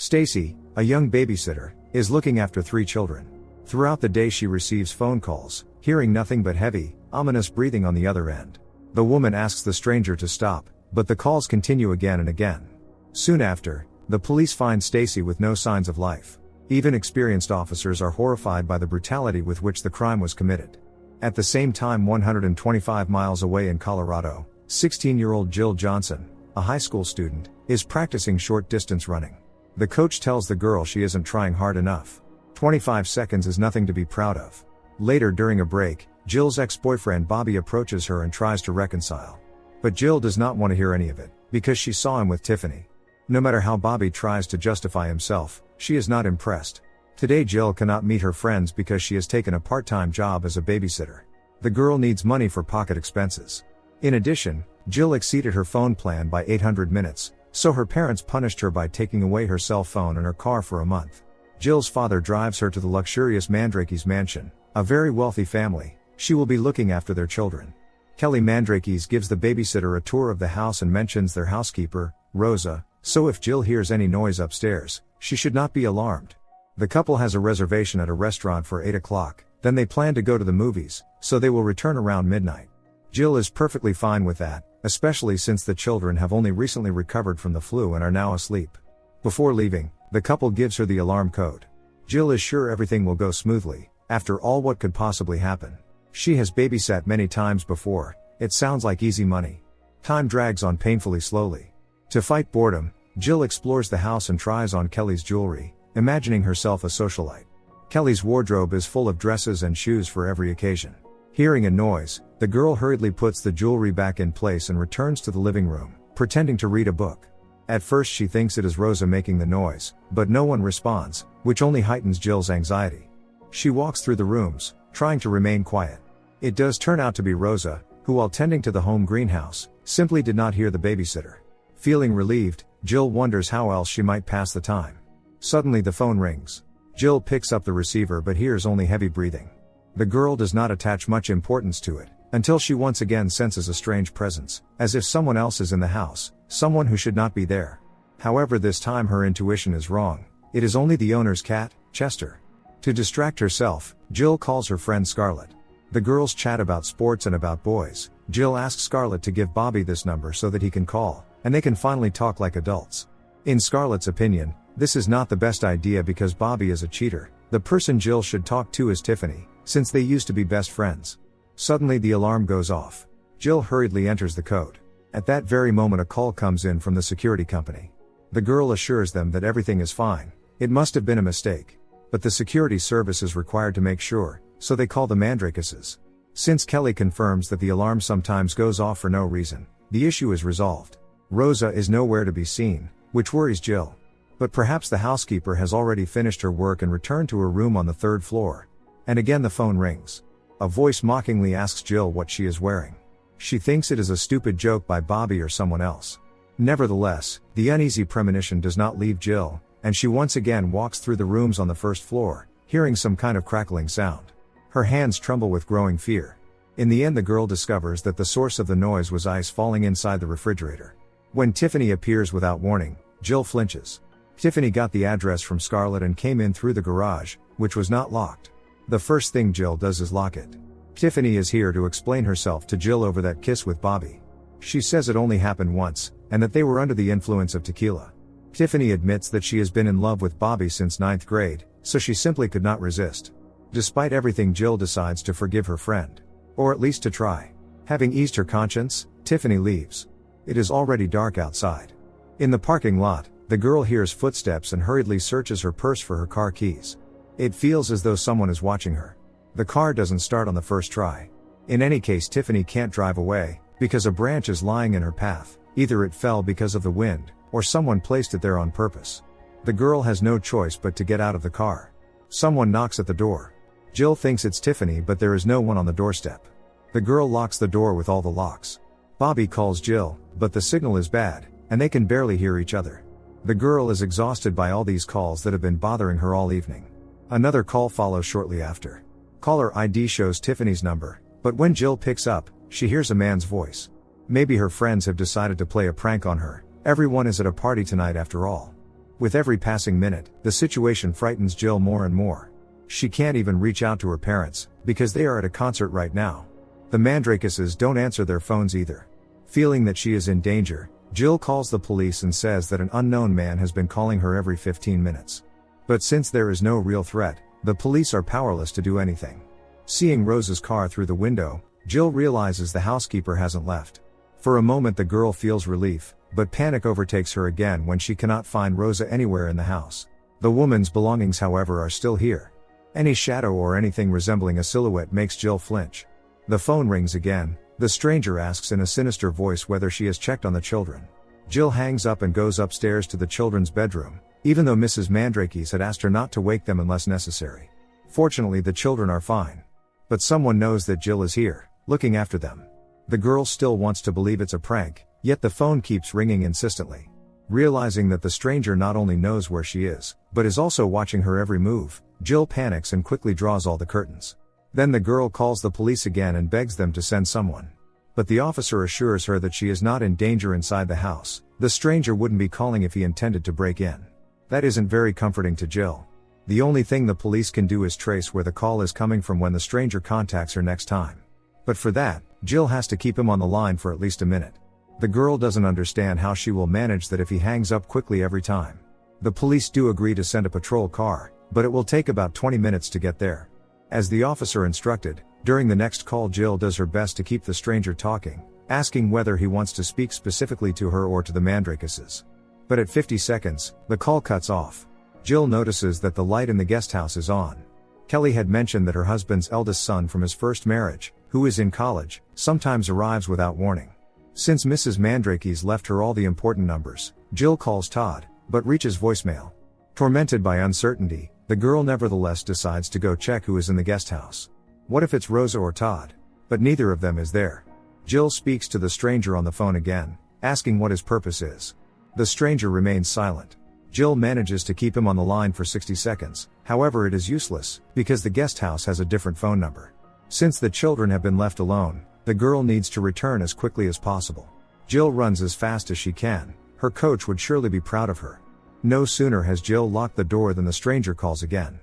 Stacy, a young babysitter, is looking after 3 children. Throughout the day she receives phone calls, hearing nothing but heavy, ominous breathing on the other end. The woman asks the stranger to stop, but the calls continue again and again. Soon after, the police find Stacy with no signs of life. Even experienced officers are horrified by the brutality with which the crime was committed. At the same time, 125 miles away in Colorado, 16-year-old Jill Johnson, a high school student, is practicing short-distance running. The coach tells the girl she isn't trying hard enough. 25 seconds is nothing to be proud of. Later during a break, Jill's ex-boyfriend Bobby approaches her and tries to reconcile. But Jill does not want to hear any of it, because she saw him with Tiffany. No matter how Bobby tries to justify himself, she is not impressed. Today Jill cannot meet her friends because she has taken a part-time job as a babysitter. The girl needs money for pocket expenses. In addition, Jill exceeded her phone plan by 800 minutes, so her parents punished her by taking away her cell phone and her car for a month. Jill's father drives her to the luxurious Mandrakes mansion, a very wealthy family. She will be looking after their children. Kelly Mandrakes gives the babysitter a tour of the house and mentions their housekeeper, Rosa, so if Jill hears any noise upstairs, she should not be alarmed. The couple has a reservation at a restaurant for 8 o'clock, then they plan to go to the movies, so they will return around midnight. Jill is perfectly fine with that, especially since the children have only recently recovered from the flu and are now asleep. Before leaving, the couple gives her the alarm code. Jill is sure everything will go smoothly. After all, what could possibly happen? She has babysat many times before. It sounds like easy money. Time drags on painfully slowly. To fight boredom, Jill explores the house and tries on Kelly's jewelry, imagining herself a socialite. Kelly's wardrobe is full of dresses and shoes for every occasion. Hearing a noise, the girl hurriedly puts the jewelry back in place and returns to the living room, pretending to read a book. At first she thinks it is Rosa making the noise, but no one responds, which only heightens Jill's anxiety. She walks through the rooms, trying to remain quiet. It does turn out to be Rosa, who while tending to the home greenhouse, simply did not hear the babysitter. Feeling relieved, Jill wonders how else she might pass the time. Suddenly the phone rings. Jill picks up the receiver but hears only heavy breathing. The girl does not attach much importance to it, until she once again senses a strange presence, as if someone else is in the house, someone who should not be there. However, this time her intuition is wrong. It is only the owner's cat, Chester. To distract herself, Jill calls her friend Scarlett. The girls chat about sports and about boys. Jill asks Scarlett to give Bobby this number so that he can call, and they can finally talk like adults. In Scarlett's opinion, this is not the best idea because Bobby is a cheater. The person Jill should talk to is Tiffany, since they used to be best friends. Suddenly the alarm goes off. Jill hurriedly enters the code. At that very moment a call comes in from the security company. The girl assures them that everything is fine. It must have been a mistake. But the security service is required to make sure, so they call the Mandrakeses. Since Kelly confirms that the alarm sometimes goes off for no reason, the issue is resolved. Rosa is nowhere to be seen, which worries Jill. But perhaps the housekeeper has already finished her work and returned to her room on the 3rd floor. And again the phone rings. A voice mockingly asks Jill what she is wearing. She thinks it is a stupid joke by Bobby or someone else. Nevertheless, the uneasy premonition does not leave Jill, and she once again walks through the rooms on the 1st floor, hearing some kind of crackling sound. Her hands tremble with growing fear. In the end the girl discovers that the source of the noise was ice falling inside the refrigerator. When Tiffany appears without warning, Jill flinches. Tiffany got the address from Scarlett and came in through the garage, which was not locked. The first thing Jill does is lock it. Tiffany is here to explain herself to Jill over that kiss with Bobby. She says it only happened once, and that they were under the influence of tequila. Tiffany admits that she has been in love with Bobby since 9th grade, so she simply could not resist. Despite everything, Jill decides to forgive her friend. Or at least to try. Having eased her conscience, Tiffany leaves. It is already dark outside. In the parking lot, the girl hears footsteps and hurriedly searches her purse for her car keys. It feels as though someone is watching her. The car doesn't start on the first try. In any case, Tiffany can't drive away, because a branch is lying in her path. Either it fell because of the wind, or someone placed it there on purpose. The girl has no choice but to get out of the car. Someone knocks at the door. Jill thinks it's Tiffany, but there is no one on the doorstep. The girl locks the door with all the locks. Bobby calls Jill, but the signal is bad, and they can barely hear each other. The girl is exhausted by all these calls that have been bothering her all evening. Another call follows shortly after. Caller ID shows Tiffany's number, but when Jill picks up, she hears a man's voice. Maybe her friends have decided to play a prank on her. Everyone is at a party tonight after all. With every passing minute, the situation frightens Jill more and more. She can't even reach out to her parents, because they are at a concert right now. The Mandrakeses don't answer their phones either. Feeling that she is in danger, Jill calls the police and says that an unknown man has been calling her every 15 minutes. But since there is no real threat, the police are powerless to do anything. Seeing Rosa's car through the window, Jill realizes the housekeeper hasn't left. For a moment the girl feels relief, but panic overtakes her again when she cannot find Rosa anywhere in the house. The woman's belongings, however, are still here. Any shadow or anything resembling a silhouette makes Jill flinch. The phone rings again. The stranger asks in a sinister voice whether she has checked on the children. Jill hangs up and goes upstairs to the children's bedroom, even though Mrs. Mandrakes had asked her not to wake them unless necessary. Fortunately, the children are fine. But someone knows that Jill is here, looking after them. The girl still wants to believe it's a prank, yet the phone keeps ringing insistently. Realizing that the stranger not only knows where she is, but is also watching her every move, Jill panics and quickly draws all the curtains. Then the girl calls the police again and begs them to send someone. But the officer assures her that she is not in danger inside the house. The stranger wouldn't be calling if he intended to break in. That isn't very comforting to Jill. The only thing the police can do is trace where the call is coming from when the stranger contacts her next time. But for that, Jill has to keep him on the line for at least a minute. The girl doesn't understand how she will manage that if he hangs up quickly every time. The police do agree to send a patrol car, but it will take about 20 minutes to get there. As the officer instructed, during the next call Jill does her best to keep the stranger talking, asking whether he wants to speak specifically to her or to the Mandrakeses. But at 50 seconds, the call cuts off. Jill notices that the light in the guest house is on. Kelly had mentioned that her husband's eldest son from his first marriage, who is in college, sometimes arrives without warning. Since Mrs. Mandrakes left her all the important numbers, Jill calls Todd, but reaches voicemail. Tormented by uncertainty, the girl nevertheless decides to go check who is in the guest house. What if it's Rosa or Todd? But neither of them is there. Jill speaks to the stranger on the phone again, asking what his purpose is. The stranger remains silent. Jill manages to keep him on the line for 60 seconds, however it is useless, because the guest house has a different phone number. Since the children have been left alone, the girl needs to return as quickly as possible. Jill runs as fast as she can. Her coach would surely be proud of her. No sooner has Jill locked the door than the stranger calls again.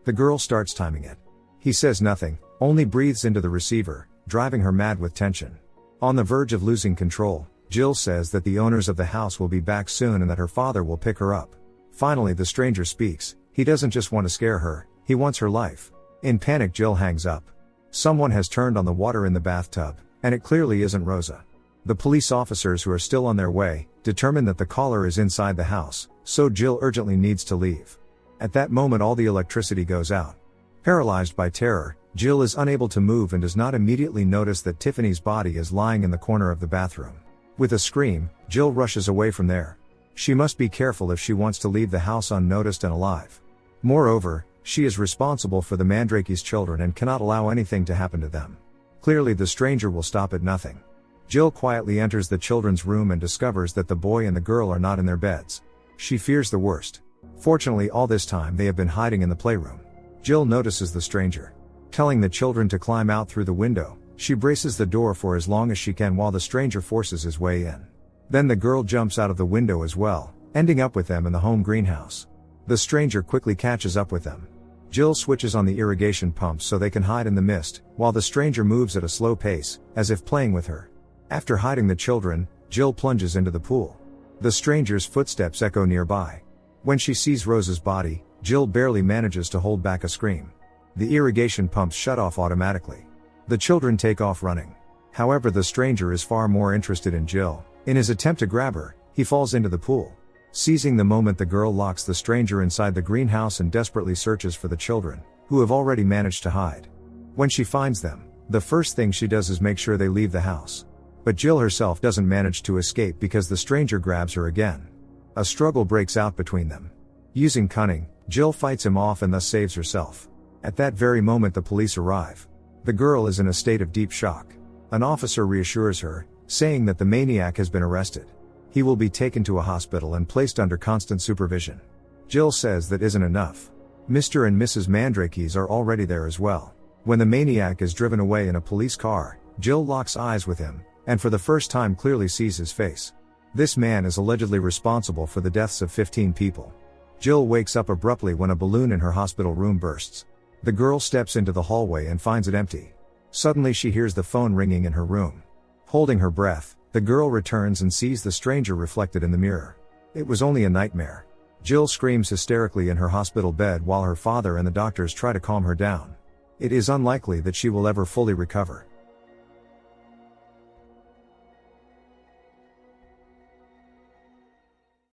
The girl starts timing it. He says nothing, only breathes into the receiver, driving her mad with tension. On the verge of losing control, Jill says that the owners of the house will be back soon and that her father will pick her up. Finally the stranger speaks. He doesn't just want to scare her, he wants her life. In panic Jill hangs up. Someone has turned on the water in the bathtub, and it clearly isn't Rosa. The police officers who are still on their way, determine that the caller is inside the house, so Jill urgently needs to leave. At that moment all the electricity goes out. Paralyzed by terror, Jill is unable to move and does not immediately notice that Tiffany's body is lying in the corner of the bathroom. With a scream, Jill rushes away from there. She must be careful if she wants to leave the house unnoticed and alive. Moreover, she is responsible for the Mandrakes children and cannot allow anything to happen to them. Clearly the stranger will stop at nothing. Jill quietly enters the children's room and discovers that the boy and the girl are not in their beds. She fears the worst. Fortunately all this time they have been hiding in the playroom. Jill notices the stranger. Telling the children to climb out through the window, she braces the door for as long as she can while the stranger forces his way in. Then the girl jumps out of the window as well, ending up with them in the home greenhouse. The stranger quickly catches up with them. Jill switches on the irrigation pumps so they can hide in the mist, while the stranger moves at a slow pace, as if playing with her. After hiding the children, Jill plunges into the pool. The stranger's footsteps echo nearby. When she sees Rosa's body, Jill barely manages to hold back a scream. The irrigation pumps shut off automatically. The children take off running. However, the stranger is far more interested in Jill. In his attempt to grab her, he falls into the pool. Seizing the moment, the girl locks the stranger inside the greenhouse and desperately searches for the children, who have already managed to hide. When she finds them, the first thing she does is make sure they leave the house. But Jill herself doesn't manage to escape because the stranger grabs her again. A struggle breaks out between them. Using cunning, Jill fights him off and thus saves herself. At that very moment the police arrive. The girl is in a state of deep shock. An officer reassures her, saying that the maniac has been arrested. He will be taken to a hospital and placed under constant supervision. Jill says that isn't enough. Mr. and Mrs. Mandrakes are already there as well. When the maniac is driven away in a police car, Jill locks eyes with him, and for the first time clearly sees his face. This man is allegedly responsible for the deaths of 15 people. Jill wakes up abruptly when a balloon in her hospital room bursts. The girl steps into the hallway and finds it empty. Suddenly she hears the phone ringing in her room. Holding her breath, the girl returns and sees the stranger reflected in the mirror. It was only a nightmare. Jill screams hysterically in her hospital bed while her father and the doctors try to calm her down. It is unlikely that she will ever fully recover.